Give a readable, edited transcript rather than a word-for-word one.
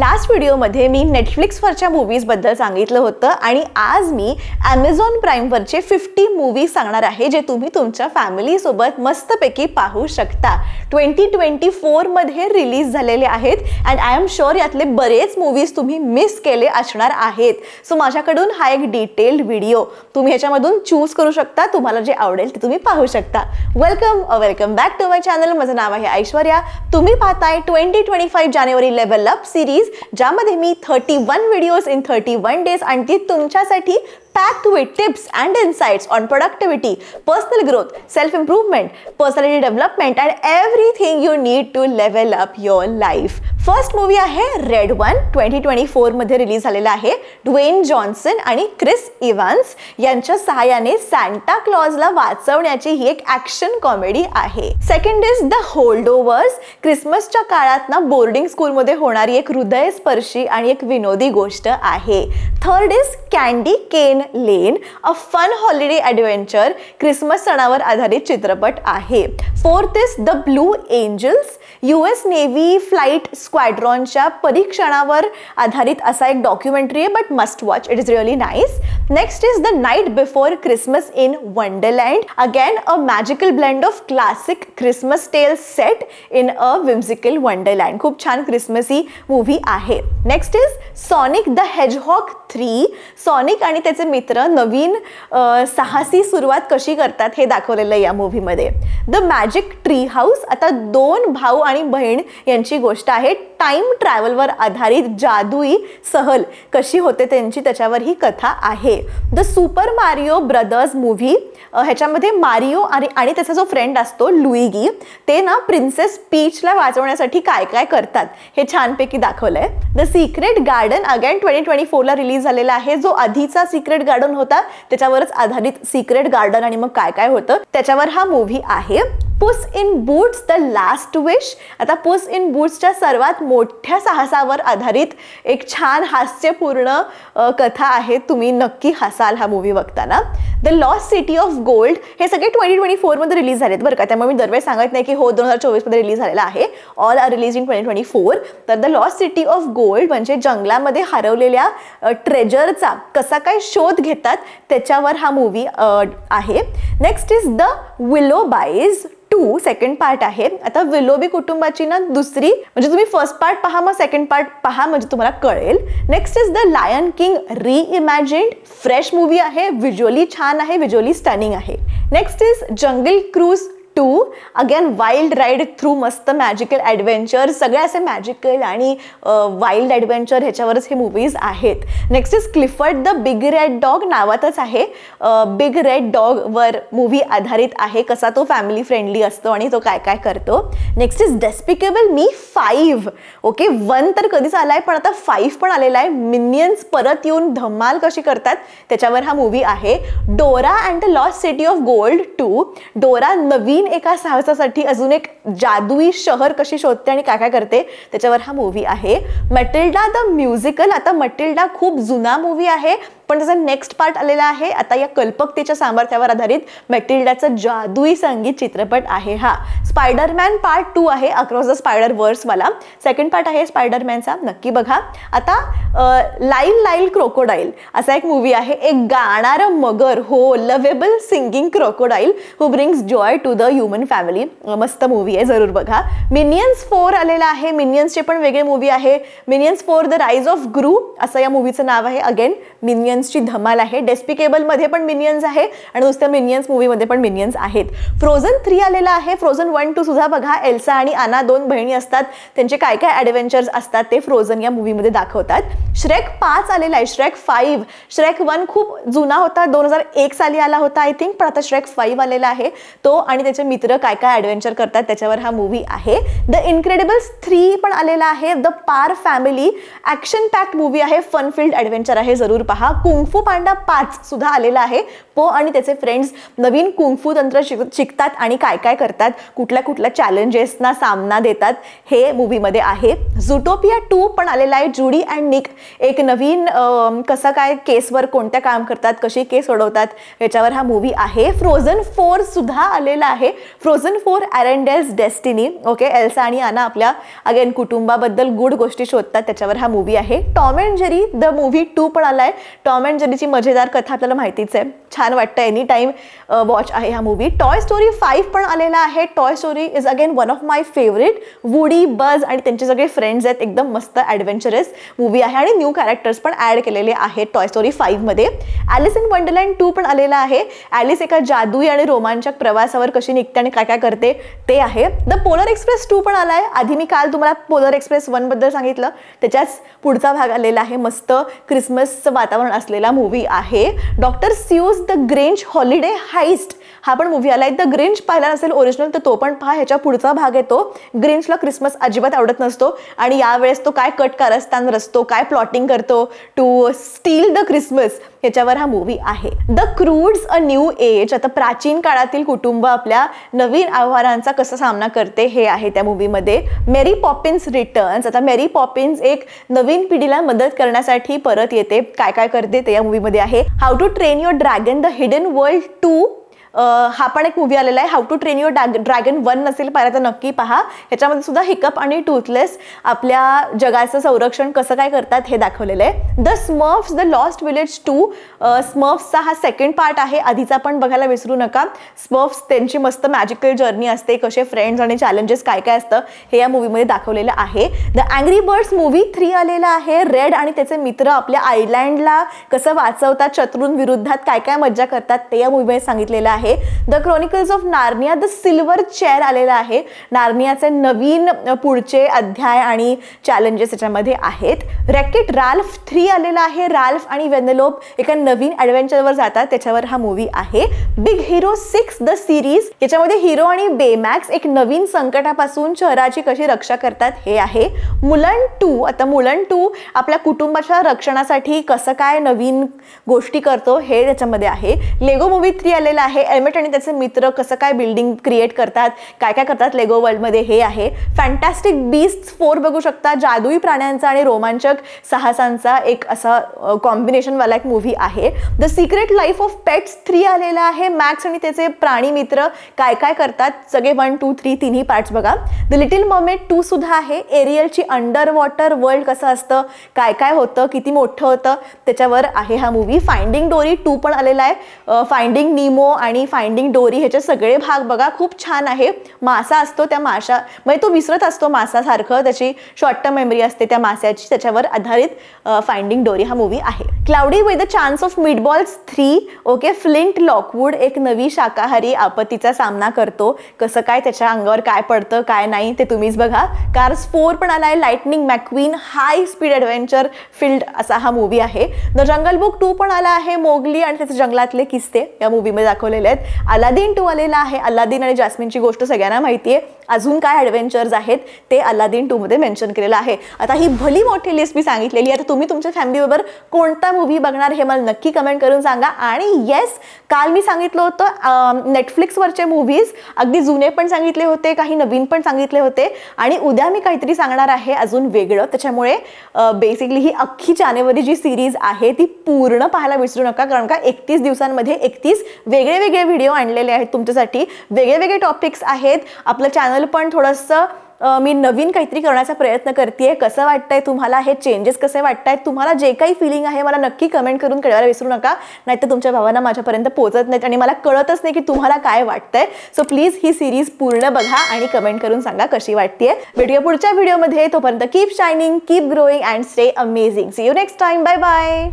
Last व्हिडिओमध्ये मी नेटफ्लिक्सवरच्या मूवीजबद्दल सांगितलं होतं आणि आज मी Amazon प्राइमवरचे 50 मूवीज सांगणार आहे जे तुम्ही तुमच्या फॅमिलीसोबत मस्तपैकी पाहू शकता. 2024 मध्ये रिलीज झालेले आहेत अँड आय एम शुअर यातले बरेच मूवीज तुम्ही मिस केले असणार आहेत. सो माझ्याकडून हा एक डिटेल्ड व्हिडिओ तुम्ही ह्याच्यामधून चूज करू शकता. तुम्हाला जे आवडेल ते तुम्ही पाहू शकता. Welcome back to my channel. माझं नाव आहे ऐश्वर्या. तुम्ही पाहताय 2025 जानेवारी लेवल अप सिरीज ज्यामध्ये मी 31 व्हिडिओज इन 31 डेज आणि ती तुमच्यासाठी packed with tips and insights on productivity, personal growth, self-improvement, personality development and everything you need to level up your life. First movie आहे रेड वन. 2024 मध्ये release झालेला आहे. Dwayne Johnson आणि Chris Evans यांच्या सहाय्याने सांता क्लॉजला वाचवण्याची ही एक ॲक्शन कॉमेडी आहे. Second is the Holdovers. क्रिसमसच्या काळात ना बोर्डिंग स्कूलमध्ये होणारी एक हृदयस्पर्शी आणि एक विनोदी गोष्ट आहे. Third is candy cane lane, a fun holiday adventure. Christmas सणावर आधारित चित्रपट आहे. Fourth is the blue angels. US navy flight स्क्वॅड्रॉनच्या परीक्षणावर आधारित असा एक डॉक्युमेंटरी आहे but must watch. It is really nice. Next is the night before Christmas in wonderland. Again a magical blend of classic Christmas tales set in a whimsical wonderland. खूप छान Christmassy movie आहे. Next is Sonic the hedgehog 3. Sonic आणि त्याचे मित्र नवीन साहसी सुरुवात कशी करतात हे दाखवलेलं या मूव्हीमध्ये. The magic tree house. आता दोन भाऊ आणि बहीण यांची गोष्ट आहे. टाइम ट्रॅव्हलवर आधारित जादुई सहल कशी होते त्यांची त्याच्यावर ही कथा आहे. The super Mario brothers movie. ह्याच्यामध्ये मारिओ आणि त्याचा जो फ्रेंड असतो लुईगी ते ना प्रिन्सेस पीचला वाचवण्यासाठी काय काय करतात हे छानपैकी दाखवलंय. द सिक्रेट गार्डन अगेन 2024ला रिलीज झालेला आहे. जो आधीचा सिक्रेट गार्डन होता त्याच्यावरच आधारित सिक्रेट गार्डन आणि मग काय काय होतं त्याच्यावर हा मूव्ही आहे. पुस in boots the last wish. आता पुस इन बूट्सच्या सर्वात मोठ्या साहसावर आधारित एक छान हास्यपूर्ण कथा आहे. तुम्ही नक्की हसाल हा मूव्ही बघताना. The lost city of gold. हे सगळे 2024 मध्ये रिलीज झालेत बरं का. त्यामुळे मी दरवेळेस सांगत नाही की हो 2024 मध्ये रिलीज झालेला आहे. All are release in 2024. तर the lost city of gold म्हणजे जंगलामध्ये हरवलेल्या ट्रेजरचा कसा काय शोध घेतात त्याच्यावर हा मूव्ही आहे. Next is the Willoughbys 2. Second part आहे. आता विलोबी कुटुंबाची ना दुसरी म्हणजे तुम्ही फर्स्ट पार्ट पहा मग सेकंड पार्ट पहा म्हणजे तुम्हाला कळेल. Next is the lion king reimagined. Fresh movie आहे. व्हिज्युअली छान आहे. व्हिज्युअली स्टनिंग आहे. Next is jungle cruise 2. Again wild ride through मस्त मॅजिकल ॲडव्हेंचर. सगळे असे मॅजिकल आणि वाईल्ड ॲडव्हेंचर ह्याच्यावरच हे मूवीज आहेत. Next is Clifford the big red dog. नावातच आहे. बिग रेड डॉगवर मूवी आधारित आहे. कसा तो फॅमिली फ्रेंडली असतो आणि तो काय काय करतो. Next is despicable me 5. Okay 1 तर कधीच आलाय पण आता 5 पण आलेला आहे. मिनियन्स परत येऊन धमाल कशी करतात त्याच्यावर हा मूवी आहे. डोरा and the lost city of gold 2. डोरा नवीन एका साहसासाठी अजून एक जादुई शहर कशी शोधते आणि काय काय करते त्याच्यावर हा मूवी आहे. Matilda the musical. आता मटिल्डा खूप जुना मूवी आहे पण त्याचा नेक्स्ट पार्ट आलेला आहे. आता या कल्पकतेच्या सामर्थ्यावर आधारित मॅटिल्डाचं जादुई संगीत चित्रपट आहे हा. स्पायडरमॅन पार्ट 2 आहे. अक्रॉस द स्पायडर वर्स वाला. सेकंड पार्ट आहे स्पायडरमॅनचा. नक्की बघा. आता लाईल क्रोकोडाईल असा एक मूवी आहे. एक गाणारं मगर. हो lovable singing crocodile who brings joy to the human family. मस्त मूवी आहे. जरूर बघा. मिनियन्स 4 आलेला आहे. मिनियन्सचे पण वेगळे मूवी आहे. मिनियन्स 4 द राईज ऑफ ग्रू असं या मूवीचं नाव आहे. अगेन मिनियन्सची धमाल आहे. डेस्पिकेबल मध्ये पण मिनियन्स आहे आणि नुसत्या मिनियन्स मूवीमध्ये पण मिनियन्स आहेत. फ्रोझन 3 आलेला आहे. फ्रोझन 1-2 सुद्धा बघा. एल्सा आणि आना 2 बहिणी असतात. त्यांचे काय काय ॲडव्हेंचर्स असतात ते फ्रोझन या मूवीमध्ये दाखवतात. श्रेक 5 आलेला आहे. श्रेक 5. श्रेक 1 खूप जुना होता. 2001 साली आला होता आय थिंक. पण आता श्रेक 5 आलेला आहे. तो आणि त्याचे मित्र काय काय ॲडव्हेंचर करतात त्याच्यावर हा मूवी आहे. द इनक्रेडिबल्स 3 पण आलेला आहे. द पार फॅमिली ॲक्शन पॅक्ड मूवी आहे. फन फिल्ड ॲडव्हेंचर आहे. जरूर पहा. कुंगफू पांडा 5 सुद्धा आलेला आहे. पो आणि त्याचे फ्रेंड्स नवीन कुंगफू तंत्र शिकतात आणि काय काय करतात, कुठल्या चॅलेंजेसना सामना देतात, हे मूवीमध्ये आहे. झुटोपिया 2 पण आलेला आहे. जुडी अँड निक एक नवीन कसं काय केसवर कोणत्या काम करतात, कशी केस सोडवतात याच्यावर हा मूवी आहे. फ्रोझन 4 सुद्धा आलेला आहे. Frozen 4 Arendelle's destiny. Okay, Elsa आणि आना आपल्या अगेन कुटुंबाबद्दल गुड गोष्टी शोधतात, त्याच्यावर हा मूवी आहे. Tom and Jerry the movie 2 पण आलाय. टॉम अँड जेरीची मजेदार कथा आपल्याला माहितीच आहे, छान वाटतं, एनी टाइम वॉच आहे हा मूवी. टॉय स्टोरी 5 पण आलेला आहे. Toy story is again one of my favourite. Woody, बज आणि त्यांचे सगळे फ्रेंड्स आहेत, एकदम मस्त ॲडव्हेंचरस मूवी आहे आणि न्यू कॅरेक्टर्स पण ॲड केलेले आहेत टॉय स्टोरी 5 मध्ये. ॲलिस इन वंडरलँड 2 पण आलेला आहे. ॲलिस एका जादुई आणि रोमांचक प्रवासावर कशी निघते आणि काय काय करते ते आहे. द पोलर एक्सप्रेस 2 पण आलाय. आधी मी काल तुम्हाला पोलर एक्सप्रेस 1 बद्दल सांगितलं, त्याच्याच पुढचा भाग आलेला आहे. मस्त क्रिसमसचं वातावरण असलेला मूवी आहे. Doctor Seuss the Grinch holiday heist हा पण मूवी आलाय. द ग्रिंच पाहिला नसेल ओरिजिनल तर तो पण पहा, ह्याच्या पुढचा भाग येतो. ग्रिंचला क्रिसमस अजिबात आवडत नसतो आणि यावेळेस तो काय कट कारस्थान रचतो, काय प्लॉटिंग करतो टू स्टील द क्रिसमस, याच्यावर हा मूवी आहे. द क्रूड्स अ न्यू एज आता प्राचीन काळातील कुटुंब आपल्या नवीन आव्हानांचा कसा सामना करते हे आहे त्या मूवीमध्ये. मेरी पॉपिन्स रिटर्न्स आता मेरी पॉपिन्स एक नवीन पिढीला मदत करण्यासाठी परत येते, काय काय करते ते या मूवीमध्ये आहे. How to train your dragon the hidden world 2 हा पण एक मूवी आलेला आहे. How to train your dragon 1 नसेल पाहिला तर नक्की पहा. ह्याच्यामध्ये सुद्धा हिकअप आणि टूथलेस आपल्या जगाचं संरक्षण कसं काय करतात हे दाखवलेलं आहे. The Smurfs the lost village 2 स्मर्फ्सचा हा सेकंड पार्ट आहे. आधीचा पण बघायला विसरू नका. स्मर्फ्स त्यांची मस्त मॅजिकल जर्नी असते, कसे फ्रेंड्स आणि चॅलेंजेस काय काय असतं हे या मूवीमध्ये दाखवलेलं आहे. द अँग्री बर्ड्स मूवी 3 आलेला आहे. रेड आणि त्याचे मित्र आपल्या आयलँडला कसं वाचवतात, शत्रूंविरुद्धात काय काय मज्जा करतात ते या मूवीमध्ये सांगितलेलं आहे. The chronicles of Narnia the silver chair आलेला आहे. नार्नियाचे नवीन पुढचे अध्याय आणि चॅलेंजेस याच्यामध्ये आहेत. रॅकेट राल्फ 3 आलेला आहे. राल्फ आणि वेनेलोप एका नवीन ॲडव्हेंचरवर जातात, त्याच्यावर हा मूवी आहे. बिग हिरो 6 द सिरीज याच्यामध्ये हिरो आणि बेमॅक्स एक नवीन संकटापासून शहराची कशी रक्षा करतात हे आहे. मुलन 2 आता मुलन 2 आपल्या कुटुंबाच्या रक्षणासाठी कसं काय नवीन गोष्टी करतो हे त्याच्यामध्ये आहे. लेगो मूवी 3 आलेला आहे. एल्मेट आणि त्याचे मित्र कसं काय बिल्डिंग क्रिएट करतात, काय काय करतात लेगो वर्ल्डमध्ये हे आहे. फॅन्टॅस्टिक बीस्ट्स 4 बघू शकता. जादुई प्राण्यांचा आणि रोमांचक साहसांचा एक असा कॉम्बिनेशनवाला एक मूवी आहे. The secret life of pets 3 आलेला आहे. मॅक्स आणि त्याचे प्राणी मित्र काय काय करतात सगळे 1, 2, 3 तिन्ही पार्ट्स बघा. द लिटिल मर्मेड 2 सुद्धा आहे. एरियलची अंडर वॉटर वर्ल्ड कसं असतं, काय काय होतं, किती मोठं होतं त्याच्यावर आहे हा मूवी. फाइंडिंग डोरी 2 पण आलेला आहे. फाइंडिंग निमो आणि फाइंडिंग डोरी ह्याचे सगळे भाग बघा, खूप छान आहे. मासा असतो, त्या माशा म्हणजे तो विसरत असतो मासासारखं, त्याची शॉर्ट टर्म मेमरी असते त्या मास्याची, त्याच्यावर आधारित फाइंडिंग डोरी हा मूवी आहे. Cloudy with the chance of meatballs 3 okay. Flint Lockwood एक नवी शाकाहारी आपत्तीचा सामना करतो, कसं काय त्याच्या अंगावर काय पडतं काय नाही ते तुम्हीच बघा. कार्स 4 पण आलाय. Lightning McQueen high speed adventure filled असा हा मूवी आहे. द जंगल बुक 2 पण आला आहे. मोगली आणि त्याचे जंगलातले किस्से या मूवीमध्ये दाखवलेले आहेत. अलादीन 2 आलेला आहे. अलादीन आणि जास्मिनची गोष्ट सगळ्यांना माहिती आहे. अजून काय ॲडव्हेंचर्स आहेत ते अलादीन 2 मध्ये मेन्शन केलेलं आहे. आता ही भली मोठी लिस्ट मी सांगितलेली आहे. आता तुम्ही तुमच्या फॅमिलीबरोबर कोणता मूवी बघणार हे मला नक्की कमेंट करून सांगा. आणि येस, काल मी सांगितलं होतं नेटफ्लिक्सवरचे मूवीज, अगदी जुने पण सांगितले होते, काही नवीन पण सांगितले होते आणि उद्या मी काहीतरी सांगणार आहे अजून वेगळं. त्याच्यामुळे बेसिकली ही अख्खी जानेवारी जी सिरीज आहे ती पूर्ण पाहायला विसरू नका, कारण का 31 दिवसांमध्ये 31 वेगळे वेगळे व्हिडिओ आणलेले आहेत तुमच्यासाठी. वेगळे वेगळे टॉपिक्स आहेत. आपलं चॅनल पण थोडंसं मी नवीन काहीतरी करण्याचा प्रयत्न करते. कसं वाटतंय तुम्हाला, हे चेंजेस कसे वाटतायत तुम्हाला, जे काही फिलिंग आहे मला नक्की कमेंट करून कळवायला विसरू नका, नाहीतर तुमच्या भावना माझ्यापर्यंत पोहोचत नाहीत आणि मला कळतच नाही की तुम्हाला काय वाटतंय. सो प्लीज ही सिरीज पूर्ण बघा आणि कमेंट करून सांगा कशी वाटतेय. भेटूया पुढच्या व्हिडिओमध्ये. तोपर्यंत keep shining, keep growing and stay amazing. See you next time. Bye bye.